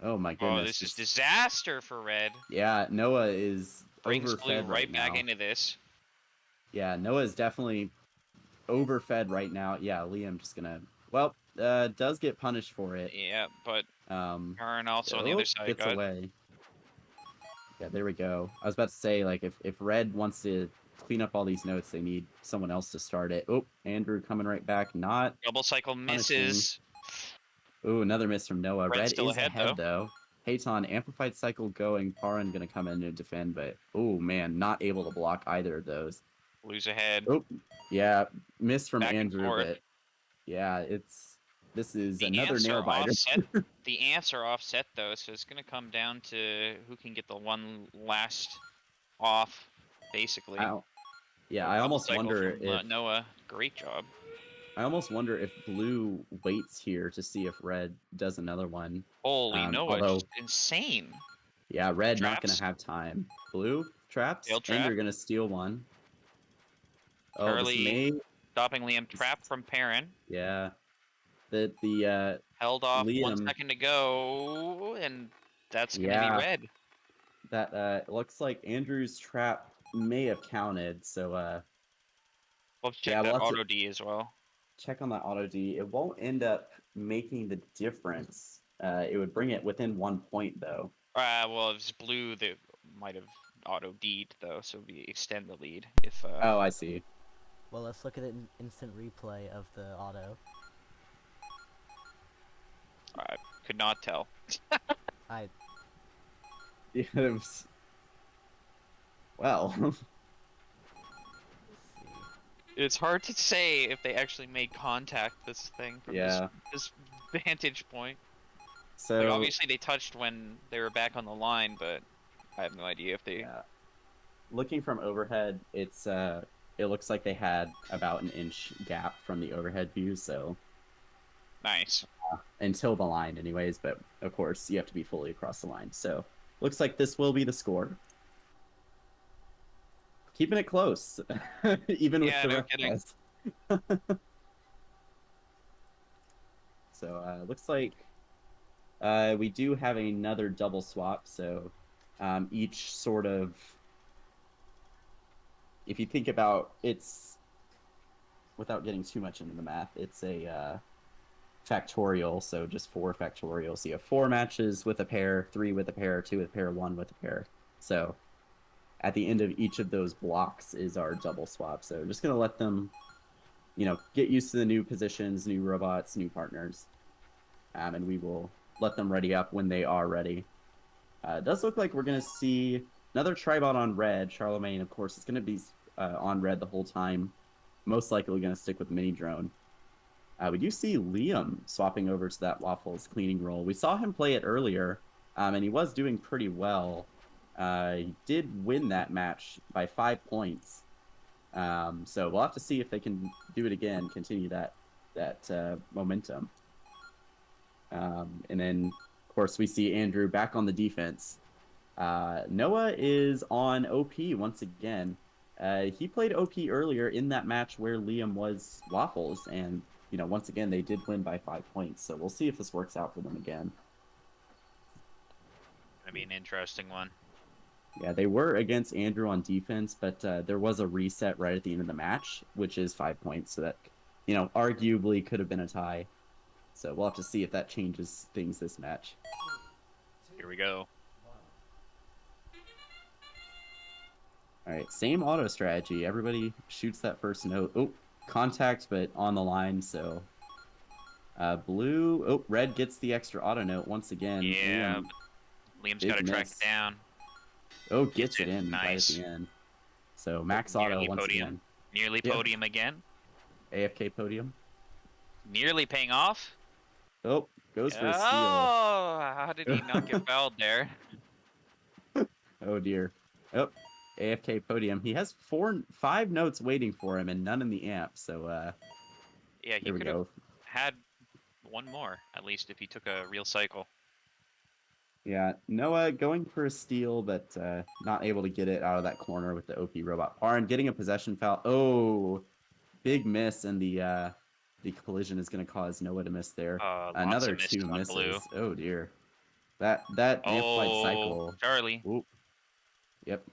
oh my Oh, goodness. this is disaster for Red. Yeah, Noah is Brings Blue overfed right back now. into this. Yeah, Noah is definitely overfed right now. Yeah, Liam just gonna, well, does get punished for it. Yeah, but Parn also on the Oh, other side gets got away. Yeah, there we go. I was about to say, like, if Red wants to clean up all these notes, they need someone else to start it. Oh, Andrew coming right back, not double cycle punishing. misses. Ooh, another miss from Noah. Red's Red still is ahead, though. Hayton, amplified cycle going. Paran gonna come in to defend, but oh man, not able to block either of those. Blue's ahead. Oh, yeah, miss from Back and Andrew, forth. but yeah, this is The another ants nail are biter. offset. The ants are offset though, so it's gonna come down to who can get the one last off, basically. Yeah, I almost wonder if Noah. Great job. I almost wonder if Blue waits here to see if Red does another one. Holy Noah, although, just insane. Yeah, Red not Traps. gonna have time. Blue traps. Failed trap. Andrew gonna steal one. Oh, Curly this may stopping Liam trap from Perrin. Yeah. The Held off Liam, 1 second to go, and that's gonna yeah, be Red. that looks like Andrew's trap may have counted, so We'll check yeah, that we'll have auto D as well. check on that auto D. It won't end up making the difference. It would bring it within 1 point though. Well, if it's Blue, that might have auto D'd though, so we extend the lead if. Oh, I see. Well, let's look at an instant replay of the auto. I could not tell. Yeah, it was... Well. Let's see. It's hard to say if they actually made contact this thing from this vantage point. So like, obviously they touched when they were back on the line, but I have no idea if they. Yeah. Looking from overhead, it's it looks like they had about an inch gap from the overhead view, so Nice. until the line anyways, but of course you have to be fully across the line. So looks like this will be the score. Keeping it close, even with the no ref kidding. test. So looks like we do have another double swap. So each sort of, if you think about it's, without getting too much into the math, it's a factorial. So just 4 factorial. So you have 4 matches with a pair, 3 with a pair, 2 with a pair, 1 with a pair. So at the end of each of those blocks is our double swap. So just going to let them, get used to the new positions, new robots, new partners. And we will let them ready up when they are ready. It does look like we're going to see another Tribot on red. Charlemagne, of course, is going to be on red the whole time. Most likely going to stick with Mini Drone. We do see Liam swapping over to that Waffles cleaning role. We saw him play it earlier, and he was doing pretty well. He did win that match by 5 points. So we'll have to see if they can do it again, continue that momentum. And then, of course, we see Andrew back on the defense. Noah is on OP once again. He played OP earlier in that match where Liam was Waffles, and once again they did win by 5 points. So we'll see if this works out for them again. Gonna be an interesting one. Yeah, they were against Andrew on defense, but there was a reset right at the end of the match, which is 5 points. So that, arguably could have been a tie. So we'll have to see if that changes things this match. Here we go. All right, same auto strategy. Everybody shoots that first note. Oh, contact, but on the line. So blue. Oh, red gets the extra auto note once again. Yeah, Liam's got to track it down. Oh, gets it it. in right at Nice. the end. So Max Auto Nearly once podium. again. Nearly Yep. podium again. AFK podium. Nearly paying off. Oh, goes for a steal. Oh, how did he not get fouled there? Oh dear. Oh, AFK podium. He has 5 notes waiting for him and none in the amp. So Yeah, he there we could have go. had one more, at least, if he took a real cycle. Yeah, Noah going for a steal, but not able to get it out of that corner with the OP robot par and getting a possession foul. Oh, big miss, and the collision is going to cause Noah to miss there. Lots Another of misses 2 on blue. misses. Oh dear. That amplified Oh, cycle. Charlie. Oop. Yep.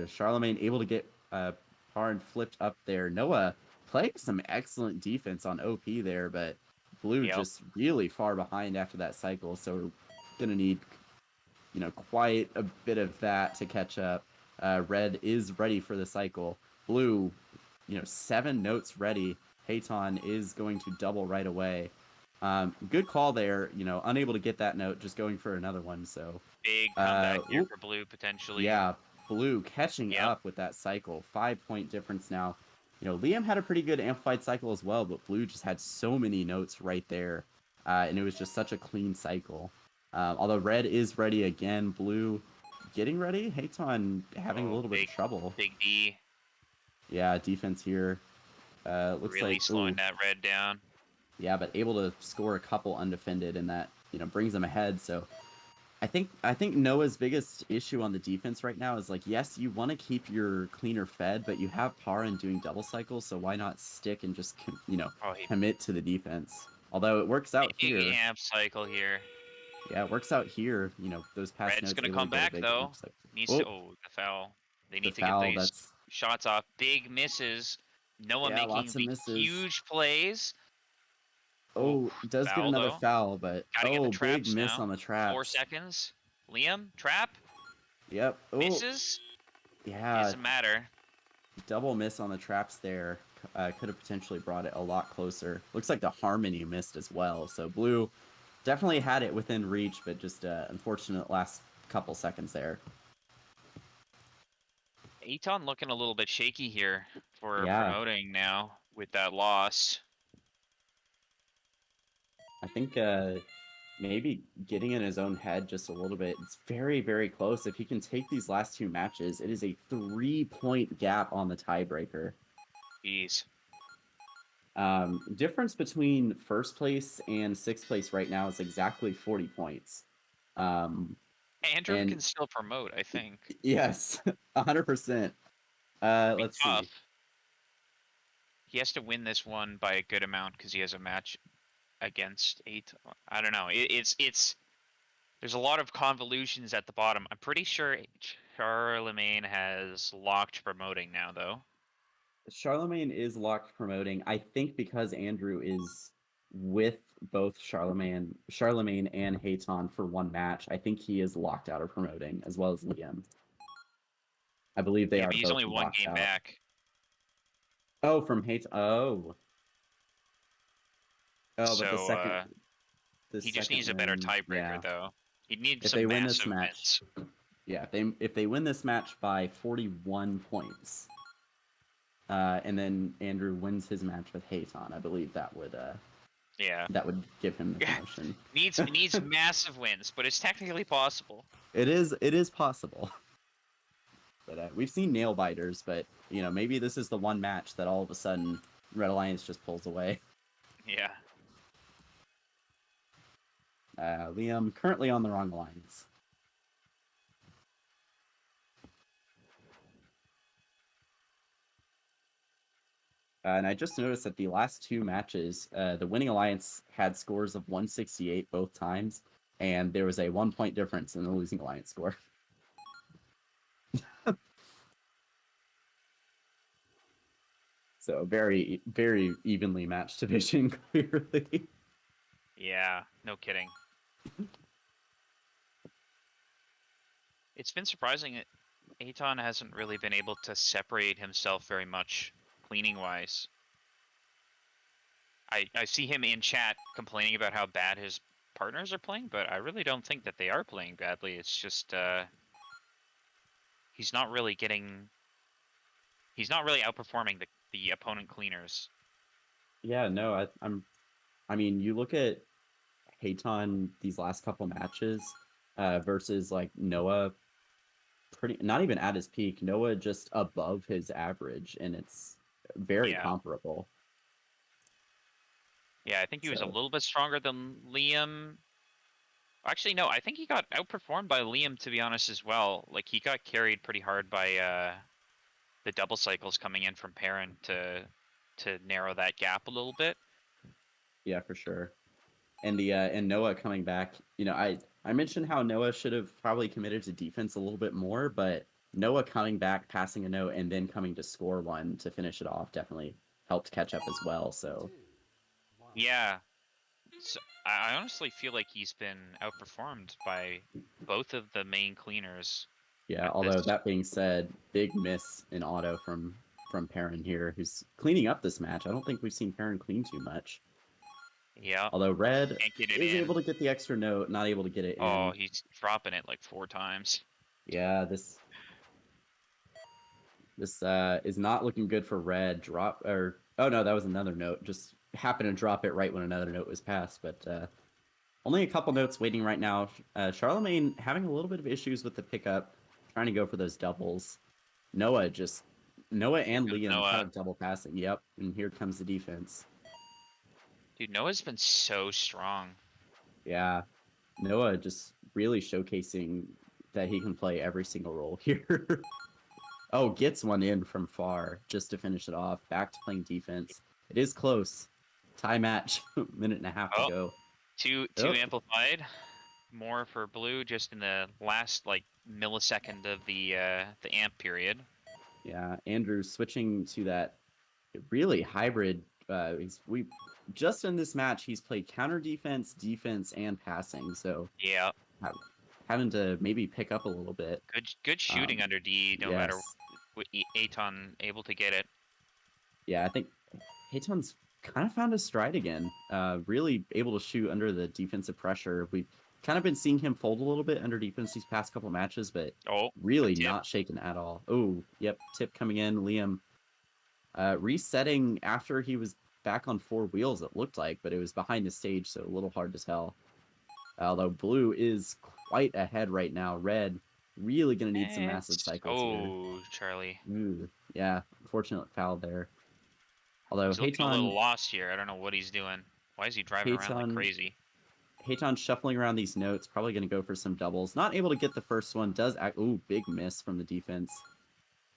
Charlemagne able to get par and flipped up there. Noah playing some excellent defense on OP there, but blue Yep. just really far behind after that cycle. So we're gonna need quite a bit of that to catch up. Red is ready for the cycle. Blue, 7 notes ready. Hayton is going to double right away. Good call there. Unable to get that note, just going for another one. So Big comeback here for blue, potentially. yeah, blue catching Yep. up with that cycle. 5-point difference now. Liam had a pretty good amplified cycle as well, but blue just had so many notes right there, and it was just such a clean cycle. Although red is ready again, blue getting ready. Hayton having a little bit of trouble. Big D. Yeah, defense here. Looks Really like slowing that red down. Yeah, but able to score a couple undefended, and that brings them ahead. So I think Noah's biggest issue on the defense right now is like, yes, you want to keep your cleaner fed, but you have Paran doing double cycles, so why not stick and just commit to the defense? Although it works out Big here. amp cycle here. Yeah, it works out here. Those past Red's notes gonna able come to get a back big though. amp cycle. Needs to. Oh, the foul. They need to get foul, these shots off. Big misses. Noah Yeah, making lots of the misses. huge plays. Oh, does get another though. foul, but Gotta get the big traps miss now. on the traps. 4 seconds. Liam, trap. Yep. Oh, Misses. yeah. Doesn't matter. Double miss on the traps there. Could have potentially brought it a lot closer. Looks like the harmony missed as well. So blue definitely had it within reach, but just unfortunate last couple seconds there. Eton looking a little bit shaky here for Yeah. promoting now with that loss. I think maybe getting in his own head just a little bit. It's very, very close. If he can take these last 2 matches, it is a 3-point gap on the tiebreaker. Jeez. Difference between first place and 6th place right now is exactly 40 points. Andrew can still promote, I think. Yes, 100%. Let's see. He has to win this one by a good amount because he has a match against 8. I don't know. It's there's a lot of convolutions at the bottom. I'm pretty sure Charlemagne has locked promoting now, though. Charlemagne is locked promoting. I think because Andrew is with both Charlemagne and Hayton for 1 match, I think he is locked out of promoting, as well as Liam. I believe they are but he's both only 1 game out. back. Oh, from Hayton. Oh. Oh, so, but the second. He just needs a better tiebreaker, though. He needs if some they win this massive match. wins. Yeah, if they win this match by 41 points, and then Andrew wins his match with Hayton, I believe that would that would give him the promotion. needs massive wins, but it's technically possible. It is possible. But we've seen nail biters, but maybe this is the one match that all of a sudden Red Alliance just pulls away. Yeah. Liam currently on the wrong alliance. And I just noticed that the last 2 matches, the winning alliance had scores of 168 both times, and there was a 1-point difference in the losing alliance score. So very, very evenly matched division, clearly. Yeah, no kidding. It's been surprising that Aton hasn't really been able to separate himself very much cleaning-wise. I see him in chat complaining about how bad his partners are playing, but I really don't think that they are playing badly. It's just he's not really getting. He's not really outperforming the opponent cleaners. Yeah, no, I mean, you look at Hayton these last couple matches versus like Noah, pretty not even at his peak. Noah just above his average, and it's very comparable. Yeah, I think he was a So little bit stronger than Liam. Actually, no, I think he got outperformed by Liam, to be honest, as well. Like, he got carried pretty hard by the double cycles coming in from Perrin to narrow that gap a little bit. yeah, for sure. And the and Noah coming back, you know, I mentioned how Noah should have probably committed to defense a little bit more, but Noah coming back, passing a note, and then coming to score one to finish it off definitely helped catch up as well. So Yeah. So I honestly feel like he's been outperformed by both of the main cleaners. yeah, at although this. that being said, big miss in auto from Perrin here, who's cleaning up this match. I don't think we've seen Perrin clean too much. Yeah. Although Red Can't get it is in. able to get the extra note, not able to get it in. Oh, he's dropping it like 4 times. Yeah, this is not looking good for Red. Drop or oh no, that was another note. Just happened to drop it right when another note was passed, but only a couple notes waiting right now. Charlemagne having a little bit of issues with the pickup, trying to go for those doubles. Noah and Liam Noah. kind of double passing. Yep, and here comes the defense. Dude, Noah's been so strong. Yeah, Noah just really showcasing that he can play every single role here. Oh, gets one in from far just to finish it off. Back to playing defense. It is close. Tie match. Minute and a half to go. Two amplified. More for blue just in the last like millisecond of the amp period. Yeah, Andrew switching to that really hybrid. We just in this match he's played counter defense, defense, and passing. So yeah, having to maybe pick up a little bit. Good shooting under D. No matter what, Aton able to get it. Yeah, I think Hayton's kind of found his stride again. Really able to shoot under the defensive pressure. We've kind of been seeing him fold a little bit under defense these past couple matches, but really not shaken at all. Oh, yep, tip coming in. Liam resetting after he was back on 4 wheels, it looked like, but it was behind the stage, so a little hard to tell. Although blue is quite ahead right now. Red really going to need some massive cycles here. Oh, Charlie. Ooh, yeah, unfortunate foul there. Although he's looking a little lost here. I don't know what he's doing. Why is he driving around like crazy? Hayton shuffling around these notes, probably going to go for some doubles. Not able to get the first one. Does act. Ooh, big miss from the defense.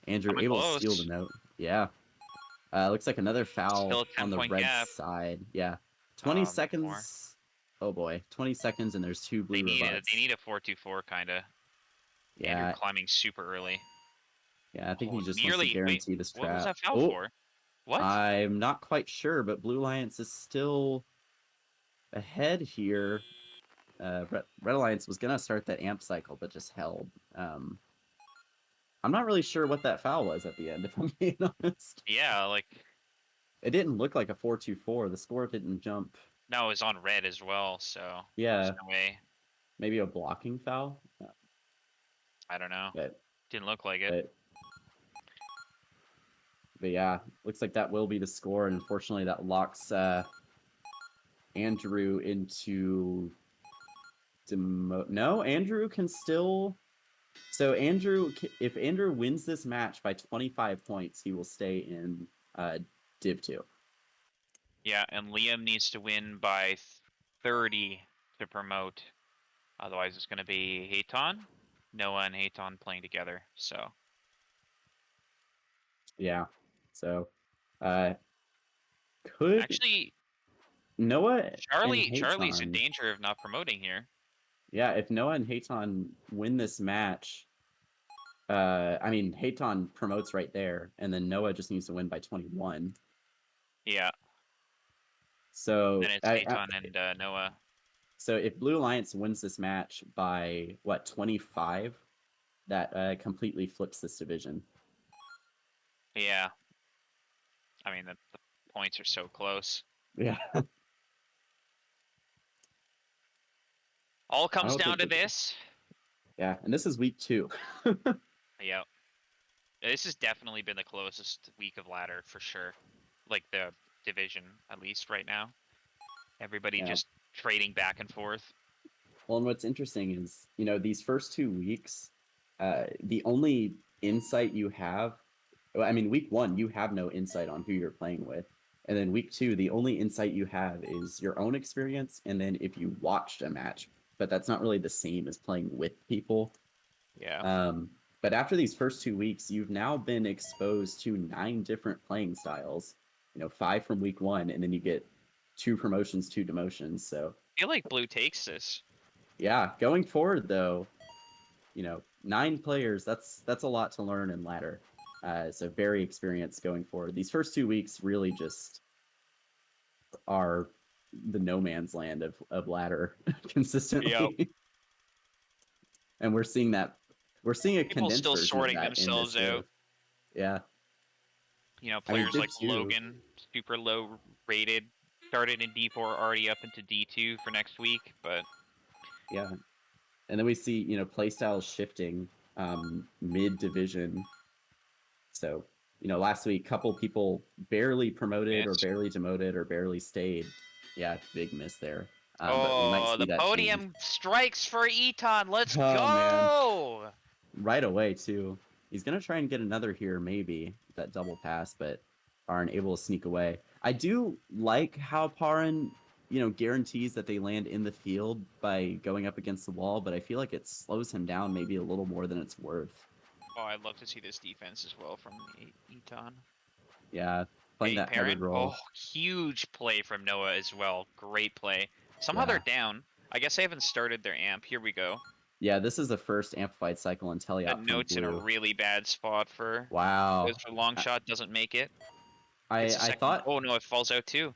Andrew able to steal the note. Yeah. Looks like another foul on the red side. Yeah. 20 seconds. Oh boy. 20 seconds and there's 2 blue rebuts. They need a 4-2-4 kind of. Yeah. Andrew climbing super early. Yeah, I think he just wants to guarantee this trap. What was that foul for? What? I'm not quite sure, but Blue Alliance is still ahead here. Red Alliance was gonna start that amp cycle, but just held. I'm not really sure what that foul was at the end, if I'm being honest. Yeah, like it didn't look like a 4-2-4. The score didn't jump. No, it was on red as well, so yeah, there's no way. Maybe a blocking foul. I don't know. Didn't look like it. But yeah, looks like that will be the score. And unfortunately, that locks Andrew into no, Andrew can still. So Andrew, if Andrew wins this match by 25 points, he will stay in Div 2. Yeah, and Liam needs to win by 30 to promote. Otherwise, it's going to be Hayton, Noah, and Hayton playing together. So. Yeah. So, could actually Noah Charlie's in danger of not promoting here. Yeah, if Noah and Hayton win this match, I mean Hayton promotes right there, and then Noah just needs to win by 21. Yeah. So then it's Hayton and Noah. So if Blue Alliance wins this match by what 25, that completely flips this division. Yeah. I mean, the points are so close. Yeah. All comes down to this. Yeah, and this is week 2. Yeah. This has definitely been the closest week of ladder for sure. Like the division, at least right now. Everybody Yeah. just trading back and forth. Well, and what's interesting is, these first 2 weeks, the only insight you have, well, I mean, week 1, you have no insight on who you're playing with. And then week 2, the only insight you have is your own experience. And then if you watched a match, but that's not really the same as playing with people. Yeah. But after these first 2 weeks, you've now been exposed to 9 different playing styles, 5 from week 1, and then you get 2 promotions, 2 demotions. So I feel like Blue takes this. yeah, going forward though, 9 players, that's a lot to learn in ladder. So very experienced going forward. These first 2 weeks really just are the no man's land of ladder consistently. And we're seeing a People condensed still version sorting of that themselves in this out. game. Yeah. Players Div like 2, Logan, super low rated, started in D4, already up into D2 for next week, but yeah. And then we see, playstyles shifting mid-division. So, last week, couple people barely promoted or barely demoted or barely stayed. Yeah, big miss there. But we might see the that podium change. strikes for Eton. Let's Oh, go! Man. Right away, too. He's going to try and get another here, maybe, that double pass, but aren't able to sneak away. I do like how Parin, guarantees that they land in the field by going up against the wall, but I feel like it slows him down maybe a little more than it's worth. Oh, I'd love to see this defense as well from Eton. Yeah, playing that Parent. headed role. Oh, huge play from Noah as well. Great play. Somehow Yeah. they're down. I guess they haven't started their amp. Here we go. Yeah, this is the first amplified cycle in Teleop That from note's in a Blue. really bad spot for. Wow. Goes for long shot, doesn't make it. I thought. Oh no, it falls out too.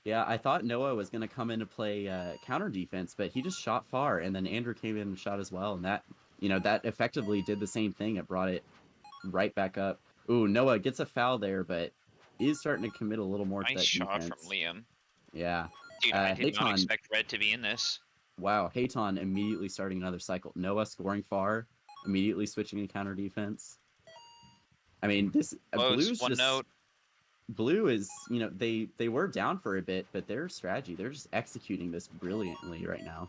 Yeah, I thought Noah was going to come in to play counter defense, but he just shot far, and then Andrew came in and shot as well, and that that effectively did the same thing. It brought it right back up. Ooh, Noah gets a foul there, but is starting to commit a little more to that shot defense. from Liam. Yeah. Dude, I did not expect Red to be in this. Wow, Hayton immediately starting another cycle. Noah scoring far, immediately switching to counter defense. I mean, this Blue's one just note. Blue is, they were down for a bit, but their strategy, they're just executing this brilliantly right now.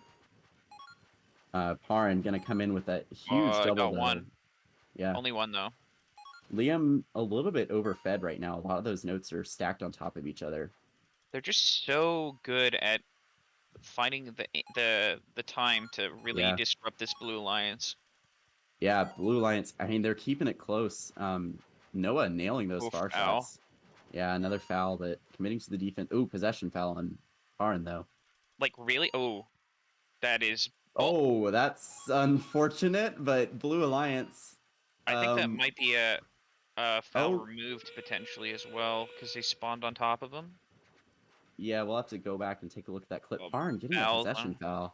Parin gonna come in with that huge double. Got one. Yeah. Only one though. Liam a little bit overfed right now. A lot of those notes are stacked on top of each other. They're just so good at finding the time to really disrupt this Blue Alliance. Yeah, Blue Alliance. I mean, they're keeping it close. Noah nailing those far shots. Yeah, another foul, but committing to the defense. Ooh, possession foul on Parin though. Like really? Oh, that is. Oh, that's unfortunate, but Blue Alliance. I think that might be a foul removed potentially as well because they spawned on top of him. Yeah, we'll have to go back and take a look at that clip. Parin getting a possession foul.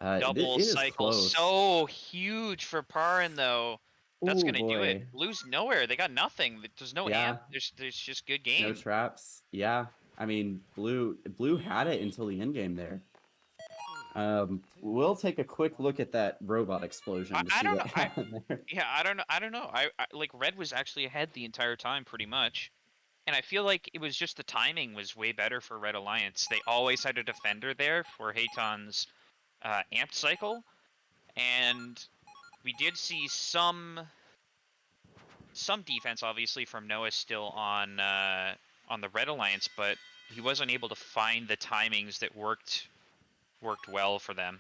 Double cycle, so huge for Parin though. That's gonna do it. Blue's nowhere. They got nothing. There's no amp. There's just good game. No traps. Yeah, I mean, Blue had it until the end game there. We'll take a quick look at that robot explosion to see what happened there. Yeah, I don't know. I like Red was actually ahead the entire time pretty much. And I feel like it was just the timing was way better for Red Alliance. They always had a defender there for Hayton's amp cycle. And we did see some defense obviously from Noah still on the Red Alliance, but he wasn't able to find the timings that worked well for them.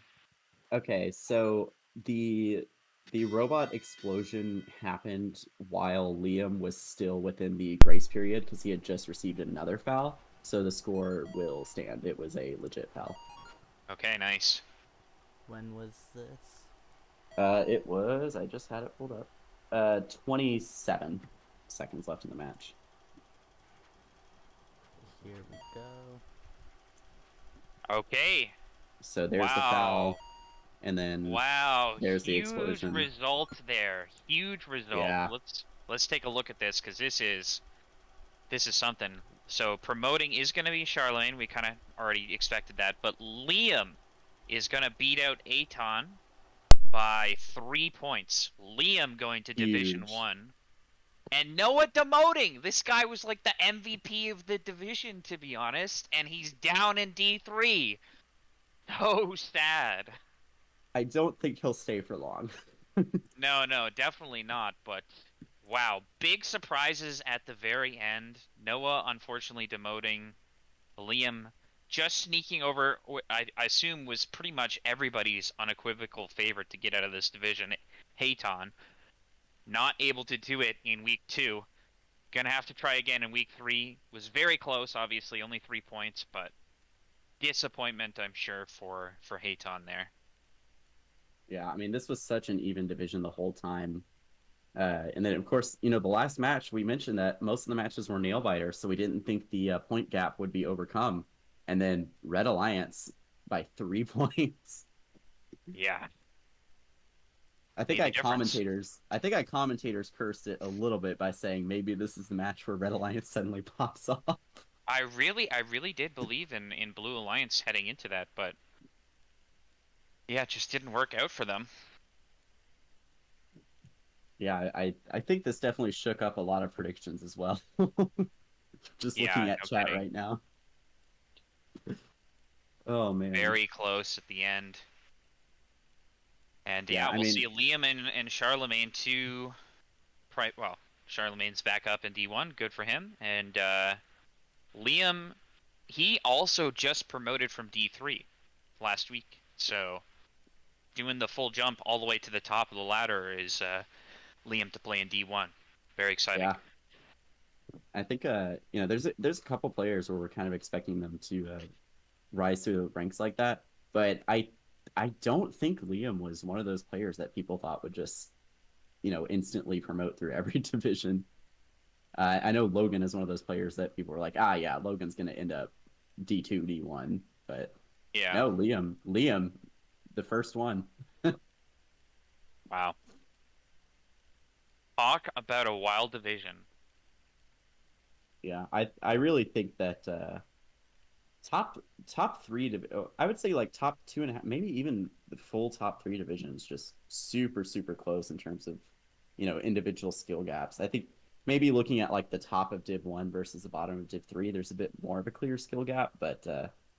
Okay, so the robot explosion happened while Liam was still within the grace period because he had just received another foul, so the score will stand. It was a legit foul. Okay, nice. When was this? It was, I just had it pulled up, 27 seconds left in the match. Here we go. Okay. So there's the foul, and then there's the explosion. Huge result there. Huge result. Yeah. Let's take a look at this because this is something. So promoting is going to be Charlemagne. We kind of already expected that, but Liam is going to beat out Aton by 3 points. Liam going to Division 1. And Noah demoting. This guy was like the MVP of the division, to be honest, and he's down in D3. So sad. I don't think he'll stay for long. No, definitely not. But wow, big surprises at the very end. Noah unfortunately demoting. Liam just sneaking over. I assume was pretty much everybody's unequivocal favorite to get out of this division. Hayton not able to do it in week 2. Gonna have to try again in week 3. Was very close, obviously, only 3 points, but disappointment, I'm sure, for Hayton there. Yeah, I mean, this was such an even division the whole time. And then, of course, the last match, we mentioned that most of the matches were nail biters, so we didn't think the point gap would be overcome. And then Red Alliance by 3 points. Yeah. I think I commentators cursed it a little bit by saying maybe this is the match where Red Alliance suddenly pops off. I really did believe in Blue Alliance heading into that, but yeah, it just didn't work out for them. Yeah, I think this definitely shook up a lot of predictions as well. Just looking at chat right now. Oh man. Very close at the end. And yeah, we'll see Liam and Charlemagne too. Well, Charlemagne's back up in D1, good for him. And Liam, he also just promoted from D3 last week. So doing the full jump all the way to the top of the ladder is Liam to play in D1. Very exciting. Yeah. I think there's a couple players where we're kind of expecting them to rise through the ranks like that, but I don't think Liam was one of those players that people thought would just instantly promote through every division. I know Logan is one of those players that people were like, yeah, Logan's gonna end up D2, D1, but yeah, no, Liam, the first one. Wow. Talk about a wild division. Yeah, I really think that top 3 I would say like top 2.5, maybe even the full top 3 divisions, just super close in terms of individual skill gaps. I think maybe looking at like the top of Div 1 versus the bottom of Div 3, there's a bit more of a clear skill gap, but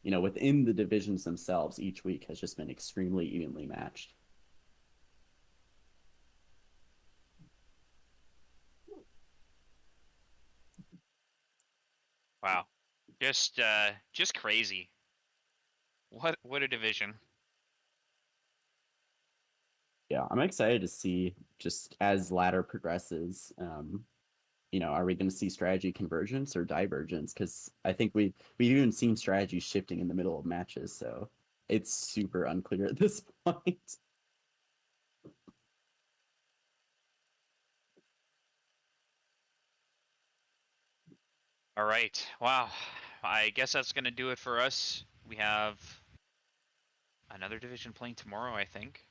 within the divisions themselves, each week has just been extremely evenly matched. Wow. Just crazy. What a division. Yeah, I'm excited to see just as ladder progresses. Are we going to see strategy convergence or divergence? Because I think we've even seen strategy shifting in the middle of matches, so it's super unclear at this point. All right. Wow. I guess that's going to do it for us. We have another division playing tomorrow, I think.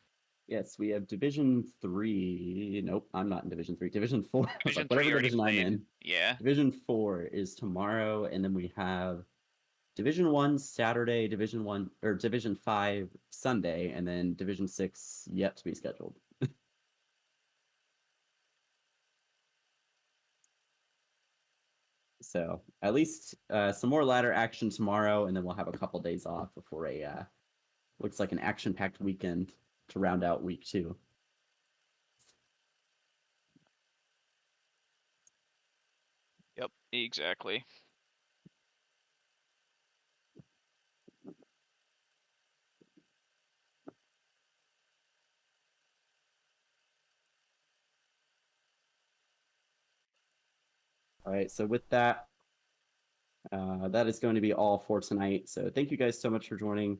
Yes, we have Division 3. Nope, I'm not in Division 3. Division 4. Division Whatever 3 division I'm in. Yeah. Division 4 is tomorrow, and then we have Division 1 Saturday, Division 1 or Division 5 Sunday, and then Division 6 yet to be scheduled. So at least some more ladder action tomorrow, and then we'll have a couple days off before a looks like an action-packed weekend to round out week 2. Yep, exactly. All right, so with that, that is going to be all for tonight. So thank you guys so much for joining.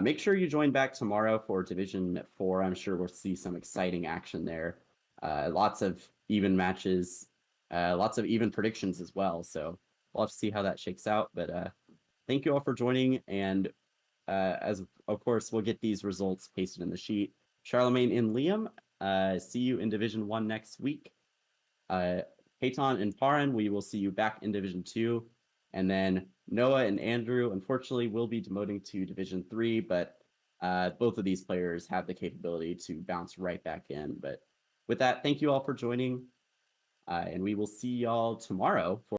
Make sure you join back tomorrow for Division 4. I'm sure we'll see some exciting action there. Lots of even matches, lots of even predictions as well. So we'll have to see how that shakes out. But thank you all for joining. And as of course, we'll get these results pasted in the sheet. Charlemagne and Liam, see you in Division 1 next week. Peyton and Paran, we will see you back in Division 2. And then Noah and Andrew, unfortunately, will be demoting to Division 3, but both of these players have the capability to bounce right back in. But with that, thank you all for joining. And we will see y'all tomorrow for